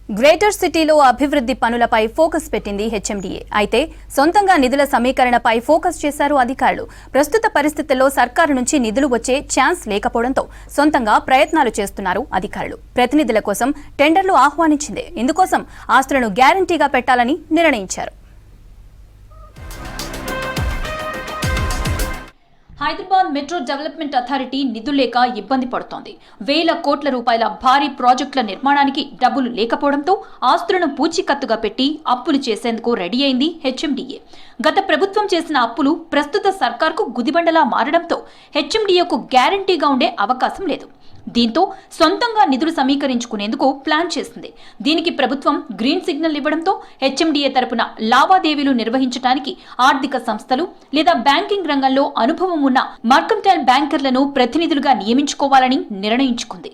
Greater సిటీలో అభివృద్ధి పనులపై ఫోకస్ పెట్టింది హెచ్ఎండీఏ. అయితే సొంతంగా నిధుల సమీకరణపై ఫోకస్ చేశారు అధికారులు. ప్రస్తుత పరిస్థితుల్లో సర్కారు నుంచి నిధులు వచ్చే ఛాన్స్ లేకపోవడంతో సొంతంగా ప్రయత్నాలు చేస్తున్నారు అధికారులు. ప్రతినిధుల కోసం టెండర్లు ఆహ్వానించింది. ఇందుకోసం ఆస్తులను గ్యారంటీగా పెట్టాలని నిర్ణయించారు. హైదరాబాద్ మెట్రో డెవలప్మెంట్ అథారిటీ నిధులేక ఇబ్బంది పడుతోంది. వేల కోట్ల రూపాయల భారీ ప్రాజెక్టుల నిర్మాణానికి డబ్బులు లేకపోవడంతో ఆస్తులను పూచీకత్తుగా పెట్టి అప్పులు చేసేందుకు రెడీ అయింది హెచ్ఎండీఏ. గత ప్రభుత్వం చేసిన అప్పులు ప్రస్తుత సర్కార్కు గుదిబండలా మారడంతో హెచ్ఎండీఏకు గ్యారంటీగా ఉండే అవకాశం లేదు. దీంతో సొంతంగా నిధులు సమీకరించుకునేందుకు ప్లాన్ చేసింది. దీనికి ప్రభుత్వం గ్రీన్ సిగ్నల్ ఇవ్వడంతో హెచ్ఎండీఏ తరపున లావాదేవీలు నిర్వహించడానికి ఆర్థిక సంస్థలు లేదా బ్యాంకింగ్ రంగంలో అనుభవం ఉన్న మర్కంటైల్ బ్యాంకర్లను ప్రతినిధులుగా నియమించుకోవాలని నిర్ణయించుకుంది.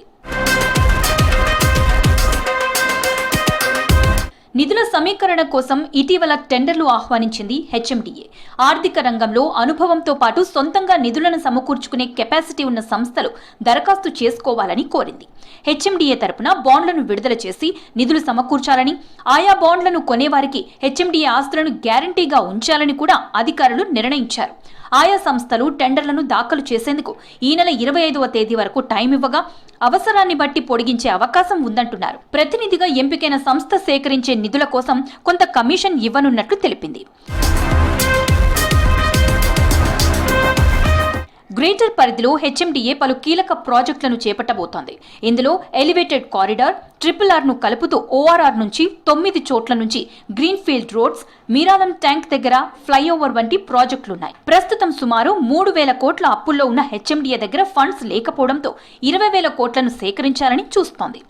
నిధుల సమీకరణ కోసం ఇటీవల టెండర్లు ఆహ్వానించింది హెచ్ఎండీఏ. ఆర్థిక రంగంలో అనుభవంతో పాటు సొంతంగా నిధులను సమకూర్చుకునే కెపాసిటీ ఉన్న సంస్థలు దరఖాస్తు చేసుకోవాలని కోరింది. హెచ్ఎండీఏ తరపున బాండ్లను విడుదల చేసి నిధులు సమకూర్చాలని, ఆయా బాండ్లను కొనేవారికి హెచ్ఎండీఏ ఆస్తులను గ్యారంటీగా ఉంచాలని కూడా అధికారులు నిర్ణయించారు. ఆయా సంస్థలు టెండర్లను దాఖలు చేసేందుకు ఈ నెల 25వ తేదీ వరకు టైం ఇవ్వగా అవసరాన్ని బట్టి పొడిగించే అవకాశం ఉందంటున్నారు. ప్రతినిధిగా ఎంపికైన సంస్థ సేకరించే నిధుల కోసం కొంత కమిషన్ ఇవ్వనున్నట్లు తెలిపింది. గ్రేటర్ పరిధిలో హెచ్ఎండీఏ పలు కీలక ప్రాజెక్టులను చేపట్టబోతోంది. ఇందులో ఎలివేటెడ్ కారిడార్, RRR ను కలుపుతూ ORR నుంచి 9 చోట్ల నుంచి గ్రీన్ఫీల్డ్ రోడ్స్, మీరాలం ట్యాంక్ దగ్గర ఫ్లైఓవర్ వంటి ప్రాజెక్టులున్నాయి. ప్రస్తుతం సుమారు 3,000 కోట్ల అప్పుల్లో ఉన్న హెచ్ఎండీఏ దగ్గర ఫండ్స్ లేకపోవడంతో 20,000 కోట్లను సేకరించాలని చూస్తోంది.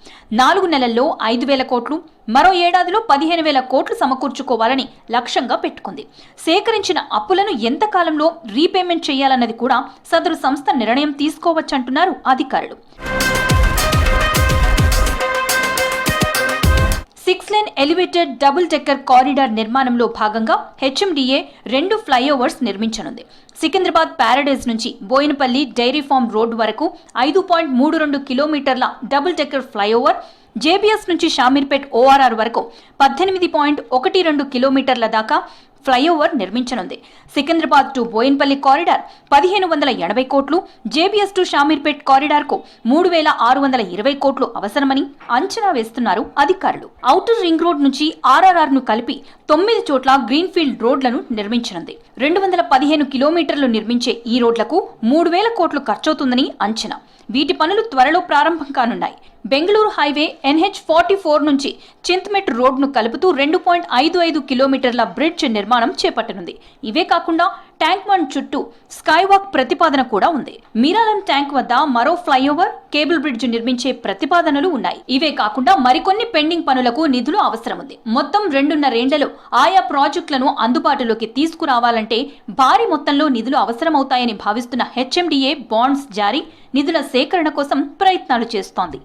4 నెలల్లో 5,000 కోట్లు, మరో ఏడాదిలో 15,000 కోట్లు సమకూర్చుకోవాలని లక్ష్యంగా పెట్టుకుంది. సేకరించిన అప్పులను ఎంత కాలంలో రీపేమెంట్ చేయాలన్నది కూడా సదరు సంస్థ నిర్ణయం తీసుకోవచ్చంటున్నారు అధికారులు. 6 lane elevated double decker corridor నిర్మాణంలో భాగంగా హెచ్ఎండీఏ 2 ఫ్లైఓవర్స్ నిర్మించనుంది. సికింద్రాబాద్ ప్యారడైజ్ నుంచి బోయినపల్లి డైరీ ఫార్మ్ రోడ్ వరకు 5.32 కిలోమీటర్ల డబుల్ డెక్కర్ ఫ్లైఓవర్, జేబీఎస్ నుంచి షామీర్పేట్ ORR వరకు 18.12 కిలోమీటర్ల దాకా ఫ్లైఓవర్ నిర్మించనుంది. సికింద్రాబాద్ టు బోయిన్పల్లి కారిడార్ 1,580 కోట్లు, జేబీఎస్ టు షామీర్పేట్ కారిడార్ కు 3,620 కోట్లు అవసరమని అంచనా వేస్తున్నారు అధికారులు. ఔటర్ రింగ్ రోడ్ నుంచి RRR ను కలిపి 9 చోట్ల గ్రీన్ఫీల్డ్ రోడ్లను నిర్మించనుంది. 215 కిలోమీటర్లు నిర్మించే ఈ రోడ్లకు 3,000 కోట్లు ఖర్చవుతుందని అంచనా. వీటి పనులు త్వరలో ప్రారంభం కానున్నాయి. బెంగళూరు హైవే NH44 నుంచి చింతమెట్ రోడ్ను కలుపుతూ 2.55 కిలోమీటర్ల బ్రిడ్జ్ నిర్మాణం చేపట్టనుంది. ఇవే కాకుండా ట్యాంక్ బండ్ చుట్టూ స్కైవాక్ ప్రతిపాదన కూడా ఉంది. మీరాలం ట్యాంక్ వద్ద మరో ఫ్లైఓవర్, కేబుల్ బ్రిడ్జ్ నిర్మించే ప్రతిపాదనలు ఉన్నాయి. ఇవే కాకుండా మరికొన్ని పెండింగ్ పనులకు నిధులు అవసరం ఉంది. మొత్తం 2.5 ఏళ్లలో ఆయా ప్రాజెక్టులను అందుబాటులోకి తీసుకురావాలంటే భారీ మొత్తంలో నిధులు అవసరమవుతాయని భావిస్తున్న హెచ్ఎండీఏ బాండ్స్ జారీ, నిధుల సేకరణ కోసం ప్రయత్నాలు చేస్తోంది.